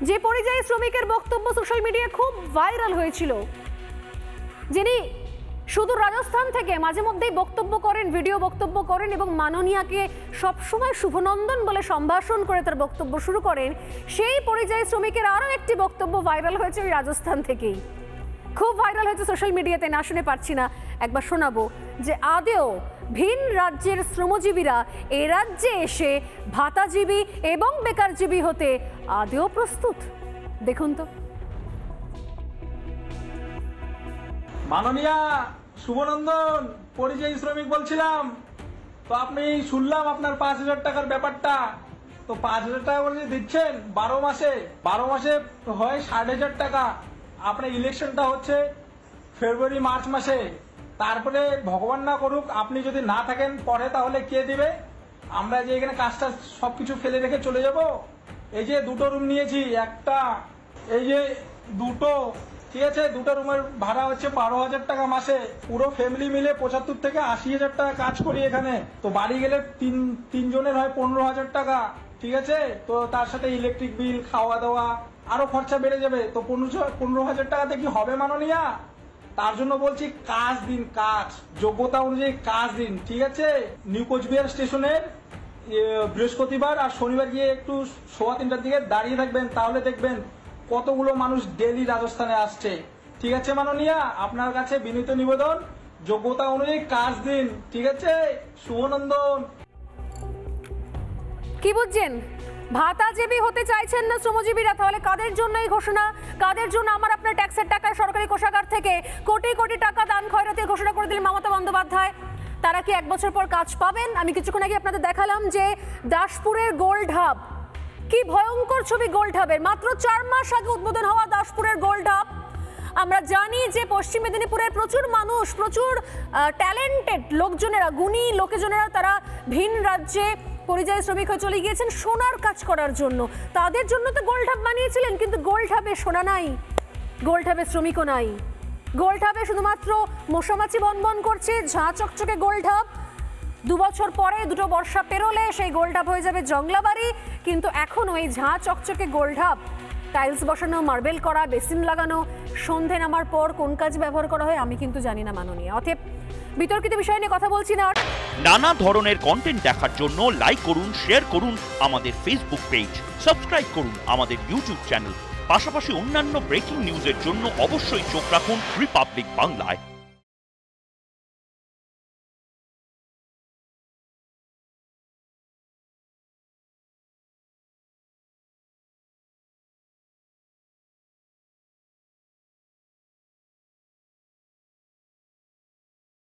যে পরিযায়ী শ্রমিকের বক্তব্য সোশ্যাল মিডিয়ায় খুব ভাইরাল হয়েছিল, যিনি শুধু রাজস্থান থেকে মাঝে মধ্যেই বক্তব্য করেন, ভিডিও বক্তব্য করেন এবং মাননীয়াকে সবসময় শুভনন্দন বলে সম্ভাষণ করে তার বক্তব্য শুরু করেন, সেই পরিযায়ী শ্রমিকের আরও একটি বক্তব্য ভাইরাল হয়েছে ওই রাজস্থান থেকেই। খুব ভাইরাল হয়েছে সোশ্যাল মিডিয়াতে, না শুনে পারছি না, একবার শোনাবো যে আদেও ভিন রাজ্যের শ্রমজীবীরা এ রাজ্যে এসে ভাতাজীবী এবং বেকারজীবী হতে আদেও প্রস্তুত। দেখুন তো। মাননীয়া শুভনন্দন, পরিযায়ী শ্রমিক বলছিলাম। তো আপনি শুনলাম আপনার 5,000 টাকার ব্যাপারটা। তো 5,000 টাকা করে দিচ্ছেন 12 মাসে হয় 60,000 টাকা। আপনার ইলেকশনটা হচ্ছে ফেব্রুয়ারি মার্চ মাসে। তারপরে ভগবান না করুক আপনি যদি না থাকেন পরে, তাহলে কে দিবে? আমরা যে এখানে কাজটা সবকিছু ফেলে রেখে চলে যাব। এই যে 2টো রুম নিয়েছি, একটা এই যে 2টো, ঠিক আছে, 2টো রুমের ভাড়া হচ্ছে 12,000 টাকা মাসে। পুরো ফ্যামিলি মিলে 75 থেকে 80,000 টাকা কাজ করি এখানে। তো বাড়ি গেলে তিনজনের হয় 15,000 টাকা, ঠিক আছে। তো তার সাথে ইলেকট্রিক বিল, খাওয়া দাওয়া, আরো খরচা বেড়ে যাবে। তো 15,000 টাকাতে কি হবে মাননীয়া? তার জন্য বলছি কাজ দিন, কাজ যোগ্যতা অনুযায়ী কাজ দিন, ঠিক আছে। নিউ কোচবিহার স্টেশনের বৃহস্পতিবার আর শনিবার গিয়ে একটু 3:15টার দিকে দাঁড়িয়ে থাকবেন, তাহলে দেখবেন কতগুলো মানুষ ডেলি রাজস্থানে আসছে, ঠিক আছে মাননীয়া। আপনার কাছে বিনীত নিবেদন, যোগ্যতা অনুযায়ী কাজ দিন, ঠিক আছে। শুভনন্দন। কি বুঝছেন? ভাতাজীবী হতে চাইছেন না শ্রমজীবীরা, তাহলে কাদের জন্য এই ঘোষণা? কাদের জন্য আমার আপনার ট্যাক্সের টাকায় সরকারি কোষাগার থেকে কোটি কোটি টাকা দান খয়রাতির ঘোষণা করে দিলেন মমতা বন্দ্যোপাধ্যায়? তারা কি 1 বছর পর কাজ পাবেন? আমি কিছুক্ষণ আগে আপনাদের দেখালাম যে দাসপুরের গোল্ড হাব, কি ভয়ঙ্কর ছবি গোল্ড হাবের। মাত্র 4 মাস আগে উদ্বোধন হওয়া দাসপুরের গোল্ড হাব। আমরা জানি যে পশ্চিম মেদিনীপুরের প্রচুর মানুষ, প্রচুর ট্যালেন্টেড লোকজনেরা, গুণী লোকজনেরা তারা ভিন রাজ্যে পরিযায়ী শ্রমিক হয়ে চলে গিয়েছেন সোনার কাজ করার জন্য। তাদের জন্য তো গোল্ড হাব বানিয়েছিলেন, কিন্তু গোল্ড হাবে সোনা নাই, গোল্ড হাবে শ্রমিকও নাই। গোল্ড হাবে শুধুমাত্র মশামাছি বনবন করছে। ঝাঁ চকচকে গোল্ড হাব 2 বছর পরে, 2টো বর্ষা পেরোলে সেই গোল্ড হাব হয়ে যাবে জংলাবাড়ি। কিন্তু এখনও এই ঝাঁ চকচকে গোল্ড হাব, টাইলস বসানো, মার্বেল করা, বেসিন লাগানো, সন্ধে নামার পর কোন কাজ ব্যবহার করা হয় আমি কিন্তু জানি না মাননীয়। অতএব বিতর্কিত বিষয় নিয়ে কথা বলছি না। নানা ধরনের কন্টেন্ট দেখার জন্য লাইক করুন, শেয়ার করুন আমাদের ফেসবুক পেজ, সাবস্ক্রাইব করুন আমাদের ইউটিউব চ্যানেল। পাশাপাশি অন্যান্য ব্রেকিং নিউজের জন্য অবশ্যই চোখ রাখুন রিপাবলিক বাংলায়।